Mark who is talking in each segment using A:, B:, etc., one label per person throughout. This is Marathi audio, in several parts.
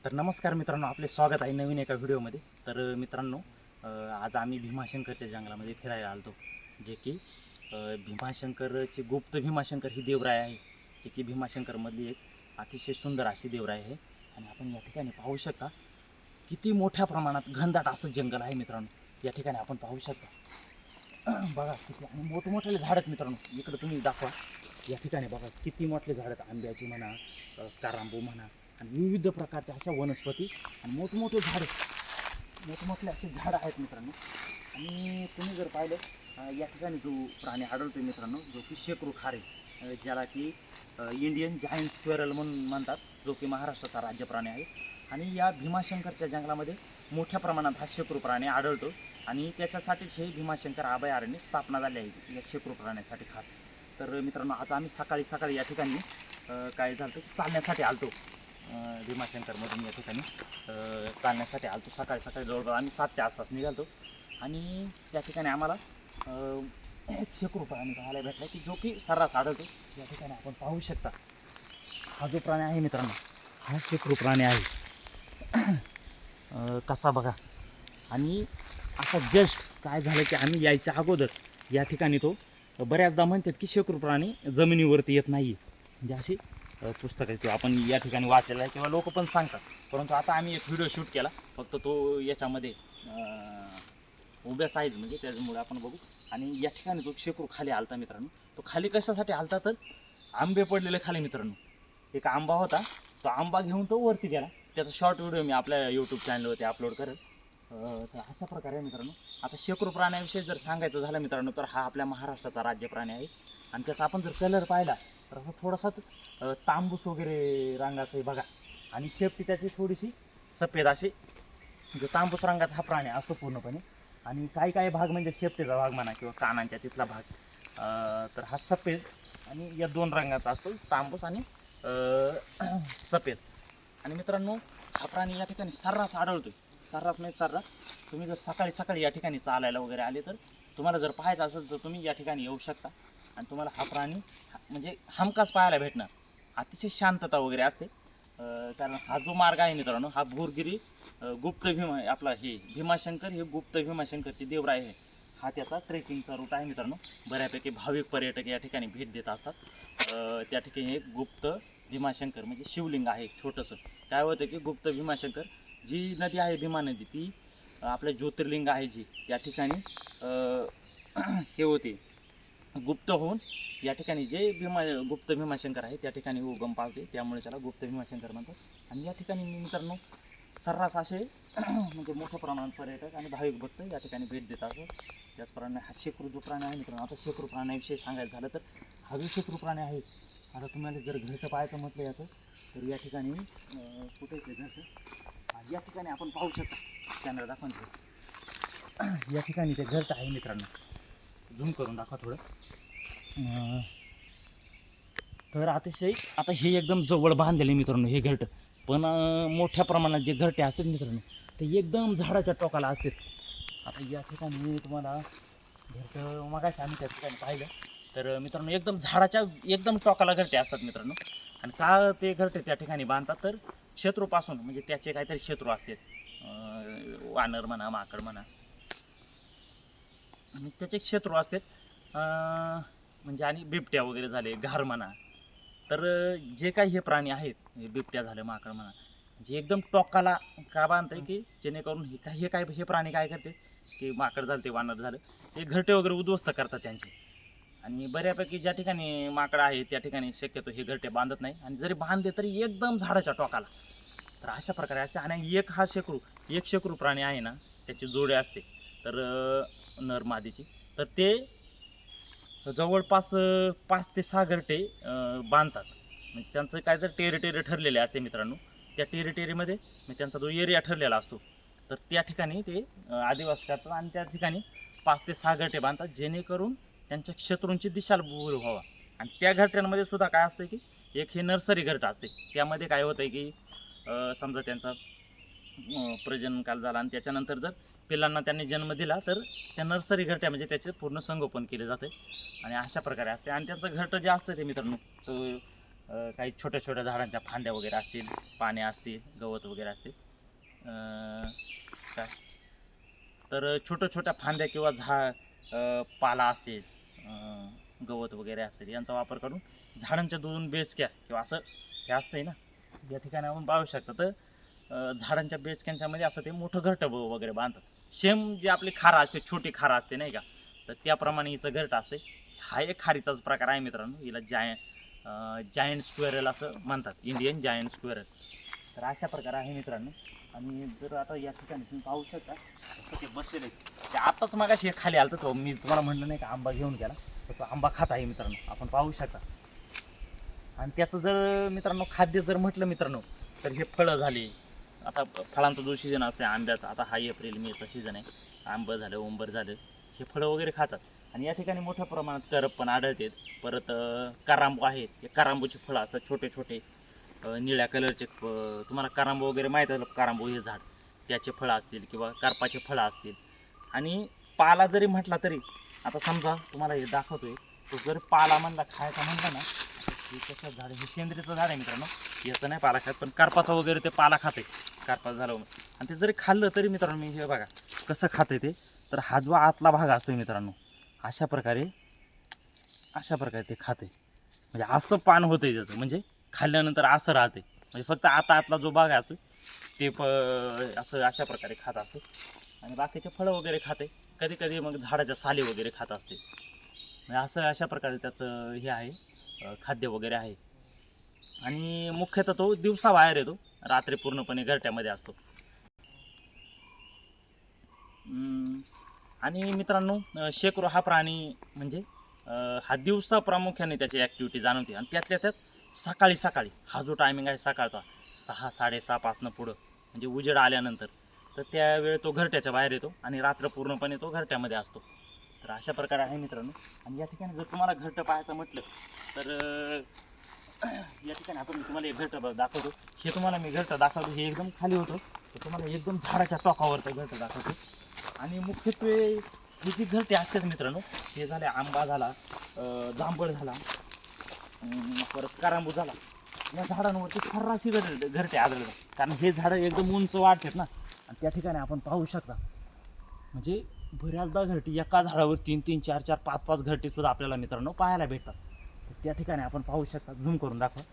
A: तर नमस्कार मित्रांनो, आपले स्वागत आहे नवीन एका व्हिडिओमध्ये. तर मित्रांनो, आज आम्ही भीमाशंकरच्या जंगलामध्ये फिरायला आलतो. जे की भीमाशंकरची गुप्त भीमाशंकर ही देवराय आहे, जे की भीमाशंकरमधली एक अतिशय सुंदर अशी देवराय आहे. आणि आपण या ठिकाणी पाहू शकता किती मोठ्या प्रमाणात घनदाट असं जंगल आहे मित्रांनो. या ठिकाणी आपण पाहू शकता बघा किती आणि मोठमोठे झाड आहेत मित्रांनो. इकडं तुम्ही दाखवा, या ठिकाणी बघा किती मोठे झाड आहेत. आंब्याची म्हणा, कारंबू म्हणा, आणि विविध प्रकारच्या अशा वनस्पती आणि मोठमोठे झाडं, मोठमोठे असे झाडं आहेत मित्रांनो. आणि तुम्ही जर पाहिलं, या ठिकाणी जो प्राणी आढळतो मित्रांनो, जो की शेकरू खारे, ज्याला की इंडियन जायंट स्क्वेरल म्हणून म्हणतात, जो की महाराष्ट्राचा राज्य प्राणी आहे. आणि या भीमाशंकरच्या जंगलामध्ये मोठ्या प्रमाणात हा शेकरू प्राणी आढळतो. आणि त्याच्यासाठीच हे भीमाशंकर अभयारण्य स्थापना झाली आहे, या शेकरू प्राण्यासाठी खास. तर मित्रांनो, आज आम्ही सकाळी सकाळी या ठिकाणी काय झालं की चालण्यासाठी आलतो. भीमाशंकरमधून या ठिकाणी चालण्यासाठी आलतो. सकाळी सकाळी जवळजवळ आम्ही 7च्या आसपास निघालतो. आणि त्या ठिकाणी आम्हाला एक शेकरू प्राणी पाहायला भेटला, की जो की सर्रास आढळतो. या ठिकाणी आपण पाहू शकता, हा जो प्राणी आहे मित्रांनो, हा शेकरू प्राणी आहे. कसा बघा. आणि आता जस्ट काय झालं की आम्ही यायच्या अगोदर या ठिकाणी तो बऱ्याचदा म्हणतात की शेकरू प्राणी जमिनीवरती येत नाही, म्हणजे अशी पुस्तक आहे किंवा आपण या ठिकाणी वाचलेलं आहे किंवा लोक पण सांगतात. परंतु आता आम्ही एक व्हिडिओ शूट केला, फक्त तो याच्यामध्ये उभ्या साईज, म्हणजे त्याच्यामुळे आपण बघू. आणि या ठिकाणी तो शेकरू खाली आलता मित्रांनो. तो खाली कशासाठी आलता, तर आंबे पडलेले खाली मित्रांनो. एक आंबा होता, तो आंबा घेऊन तो वरती गेला. त्याचा शॉर्ट व्हिडिओ मी आपल्या यूट्यूब चॅनलवरती अपलोड करेल. तर अशा प्रकारे मित्रांनो, आता शेकरू प्राण्याविषयी जर सांगायचं झालं मित्रांनो, तर हा आपल्या महाराष्ट्राचा राज्य प्राणी आहे. आणि त्याचा आपण जर कलर पाहिला तर हा थोडासा तांबूस वगैरे रंगाचा आहे बघा. आणि शेपटी त्याची थोडीशी सफेद अशी, म्हणजे तांबूस रंगाचा हा प्राणी असतो पूर्णपणे. आणि काही काही भाग म्हणजे शेपटीचा भाग म्हणा किंवा कानांच्या तिथला भाग, तर हा सफेद आणि या दोन रंगाचा असतो, तांबूस आणि सफेद. आणि मित्रांनो, हा प्राणी या ठिकाणी सर्रास आढळतो. सर्रास म्हणजे सर्रास. तुम्ही जर सकाळी सकाळी या ठिकाणी चालायला वगैरे आले, तर तुम्हाला जर पाहायचं असेल तर तुम्ही या ठिकाणी येऊ शकता. आणि तुम्हाला हा प्राणी म्हणजे हमखास पाहायला भेटणार. अतिशय शांतता वगैरे असते, कारण हा जो मार्ग आहे मित्रांनो, हा भोरगिरी गुप्त आपला हे भीमाशंकर, हे गुप्त भीमाशंकरची देवराय आहे. हा त्याचा ट्रेकिंगचा रूट आहे मित्रांनो. बऱ्यापैकी भाविक पर्यटक या ठिकाणी भेट देत असतात. त्या ठिकाणी एक गुप्त भीमाशंकर म्हणजे शिवलिंग आहे छोटंसं. काय होतं की गुप्त भीमाशंकर, जी नदी आहे भीमा नदी, ती आपल्या ज्योतिर्लिंग आहे जी, त्या ठिकाणी हे होते गुप्त होऊन या ठिकाणी जे गुप्त भीमाशंकर आहे त्या ठिकाणी उगम पावते, त्यामुळे त्याला गुप्त भीमाशंकर म्हणतात. आणि या ठिकाणी मित्रांनो सर्रास असे म्हणजे मोठ्या प्रमाणात पर्यटक आणि भाविक भक्त या ठिकाणी भेट देत असतात. त्याचप्रमाणे हा शेकरू जो प्राणी आहे मित्रांनो, आता शेकरू प्राण्याविषयी सांगायचं झालं तर हा जो शेकरू प्राणी आहे, आता तुम्हाला जर घरचं पाहायचं म्हटलं याचं, तर या ठिकाणी कुठे येते घरचं, या ठिकाणी आपण पाहू शकता. कॅमेरा दाखवा. या ठिकाणी ते घरचं आहे मित्रांनो. झूम करून दाखवा थोडं. तर अतिशय आता हे एकदम जवळ बांधलेले मित्रांनो हे घरटं. पण मोठ्या प्रमाणात जे घरटे असतात मित्रांनो, ते एकदम झाडाच्या टोकाला असतात. आता या ठिकाणी तुम्हाला घरटं मगाशी आम्ही त्या ठिकाणी पाहिलं, तर मित्रांनो एकदम झाडाच्या एकदम टोकाला घरटे असतात मित्रांनो. आणि का ते घरटे त्या ठिकाणी बांधतात, तर शत्रूपासून, म्हणजे त्याचे काहीतरी शत्रू असतात, वानर म्हणा, माकड म्हणा, आणि त्याचे शत्रू असतात, म्हणजे आणि बिबट्या वगैरे झाले, घार म्हणा. तर जे काही हे प्राणी आहेत, हे बिबट्या झालं, माकड म्हणा, जे एकदम टोकाला का बांधतंय की जेणेकरून हे प्राणी काय करते की माकड झालं, ते वानर झालं, ते घरटे वगैरे उद्ध्वस्त करतात त्यांचे. आणि बऱ्यापैकी ज्या ठिकाणी माकड आहे त्या ठिकाणी शक्यतो हे घरटे बांधत नाही, आणि जरी बांधले तरी एकदम झाडाच्या टोकाला. तर अशा प्रकारे असते. आणि एक शेकरू प्राणी आहे ना, त्याची जोडी असते, तर नर मादीची. तर ते जवळपास 5 ते 6 घरटे बांधतात. म्हणजे त्यांचं काहीतरी टेरिटरी ठरलेले असते मित्रांनो. त्या टेरिटरीमध्ये म्हणजे त्यांचा जो एरिया ठरलेला असतो, तर त्या ठिकाणी ते आदिवासी करतात. आणि त्या ठिकाणी 5 ते 6 घरटे बांधतात, जेणेकरून त्यांच्या शत्रूंची दिशाभूल व्हावा. आणि त्या घरट्यांमध्ये सुद्धा काय असतं की एक हे नर्सरी घरटं असते. त्यामध्ये काय होतं की समजा त्यांचा प्रजननकाल झाला आणि त्याच्यानंतर जर पिल्लांना त्यांनी जन्म दिला, तर त्या नर्सरी घरट्या म्हणजे त्याचे पूर्ण संगोपन केले जाते. आणि अशा प्रकारे असते. आणि त्यांचं घरटं जे असतं ते मित्रांनो, काही छोट्या छोट्या झाडांच्या फांद्या वगैरे असतील, पाने असतील, गवत वगैरे असतील. काय तर छोट्या छोट्या फांद्या किंवा पाला असेल, गवत वगैरे असेल, यांचा वापर करून झाडांच्या दोन बेचक्या किंवा असं हे असतंय ना, या ठिकाणी आपण पाहू शकता. तर झाडांच्या बेचक्यांच्यामध्ये असं ते मोठं घरटं वगैरे बांधतात. सेम जे आपली खारा असते, छोटी खारा असते नाही का, तर त्याप्रमाणे हिचं घरटं असते. हा एक खारीचाच प्रकार आहे मित्रांनो. हिला जायंट स्क्वेरल असं म्हणतात, इंडियन जायंट स्क्वेरल. तर अशा प्रकार आहे मित्रांनो. आणि जर आता या ठिकाणी तुम्ही पाहू शकता असं ते बसलेले, ते आताच मागाशी एक खाली आलं, तो मी तुम्हाला म्हटलं नाही का आंबा घेऊन गेला, तर तो आंबा खात आहे मित्रांनो, आपण पाहू शकता. आणि त्याचं जर मित्रांनो खाद्य जर म्हटलं मित्रांनो, तर हे फळं झाले. आता फळांचा जो सीझन असते आंब्याचा, आता हा एप्रिल मेचा सीझन आहे, आंबं झालं, उंबर झालं, हे फळं वगैरे खातात. आणि या ठिकाणी मोठ्या प्रमाणात करप पण आढळतात. परत करांबू आहेत, हे करांबूची फळं असतात छोटे छोटे, निळ्या कलरचे. तुम्हाला करांबू वगैरे माहीत आहे, करांबू हे झाड, त्याचे फळं असतील किंवा करपाचे फळं असतील. आणि पाला जरी म्हटला तरी, आता समजा तुम्हाला हे दाखवतोय, तो जर पाला म्हणला खायचा म्हणला ना, हे कसं झाड, हे सेंद्रियचं झाड आहे मित्रांनो, याचं नाही पाला खात, पण करपाचा वगैरे ते पाला खाते, करपाचं झालं. आणि ते जरी खाल्लं तरी मित्रांनो, मी हे बघा कसं खाते ते, तर हा जो आतला भाग असतो मित्रांनो, अशा प्रकारे ते खाते. म्हणजे असं पान होतं त्याचं, म्हणजे खाल्ल्यानंतर असं राहते. म्हणजे फक्त आतला जो भाग असतो ते असं अशा प्रकारे खात असते. आणि बाकीचे फळं वगैरे खाते, कधी कधी मग झाडाच्या साली वगैरे खात असते. म्हणजे असं अशा प्रकारे त्याचं हे आहे, खाद्य वगैरे आहे. आणि मुख्यतः तो दिवसा बाहेर येतो, रात्री पूर्णपणे घरट्यामध्ये असतो. आणि मित्रांनो, शेकरू हा प्राणी म्हणजे हा दिवसा प्रामुख्याने त्याची ॲक्टिव्हिटी जाणवते. आणि त्यातल्या त्यात सकाळी हा जो टायमिंग आहे सकाळचा 6-6:30 पासनं पुढं, म्हणजे उजेड आल्यानंतर, तर त्यावेळी तो घरट्याच्या बाहेर येतो आणि रात्र पूर्णपणे तो घरट्यामध्ये असतो. तर अशा प्रकारे आहे मित्रांनो. आणि या ठिकाणी जर तुम्हाला घरटं पाहायचं म्हटलं तर या ठिकाणी आपण तुम्हाला एक घरटं दाखवतो. हे तुम्हाला मी घरटं दाखवतो, हे एकदम खाली होतं, तर तुम्हाला एकदम झाडाच्या टोकावरचं घरटं दाखवतो. आणि मुख्यत्वे हे जी घरटे असतात मित्रांनो, हे झाले आंबा झाला, जांभळ झाला, परत करांबू झाला, या झाडांवरती सर्राशी घरटे आढळतात. कारण हे झाडं एकदम उंच वाढतात ना, आणि त्या ठिकाणी आपण पाहू शकता, म्हणजे बऱ्याचदा घरटी एका झाडावर 3-3, 4-4, 5-5 घरटे सुद्धा आपल्याला मित्रांनो पाहायला भेटतात. तर त्या ठिकाणी आपण पाहू शकता, झूम करून दाखवा.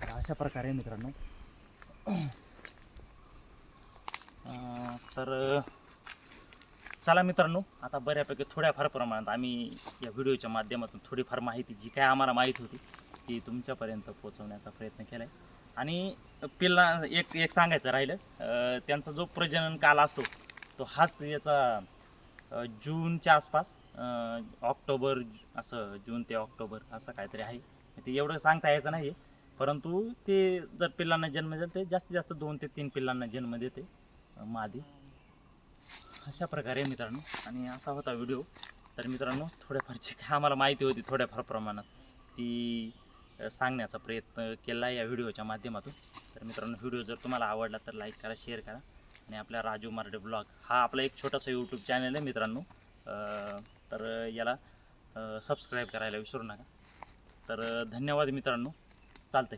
A: तर अशा प्रकारे मित्रांनो, तर चला मित्रांनो, आता बऱ्यापैकी थोड्याफार प्रमाणात आम्ही या व्हिडिओच्या माध्यमातून थोडीफार माहिती जी काय आम्हाला माहीत होती ती तुमच्यापर्यंत पोहोचवण्याचा प्रयत्न केला आहे. आणि एक सांगायचं राहिलं, त्यांचा जो प्रजनन काल असतो तो हाच याचा जूनच्या आसपास, ऑक्टोबर, असं जून ते ऑक्टोबर असं काहीतरी आहे. ते एवढं सांगता यायचं नाही आहे, परंतु ते जर पिल्लांना जन्म देईल ते जास्तीत जास्त 2 ते 3 पिल्लांना जन्म देते मादी. अशा प्रकारे मित्रांनो, आणि असा होता व्हिडिओ. तर मित्रांनो, थोड्याफार जी काय आम्हाला माहिती होती थोड्याफार प्रमाणात ती सांगण्याचा प्रयत्न केला आहे या व्हिडिओच्या माध्यमातून. तर मित्रांनो, व्हिडिओ जर तुम्हाला आवडला तर लाईक करा, शेअर करा. आणि आपल्या राजू मार्डे ब्लॉग हा आपला एक छोटासा यूट्यूब चॅनल आहे मित्रांनो, तर याला सबस्क्राईब करायला विसरू नका. तर धन्यवाद मित्रांनो, चालतंय.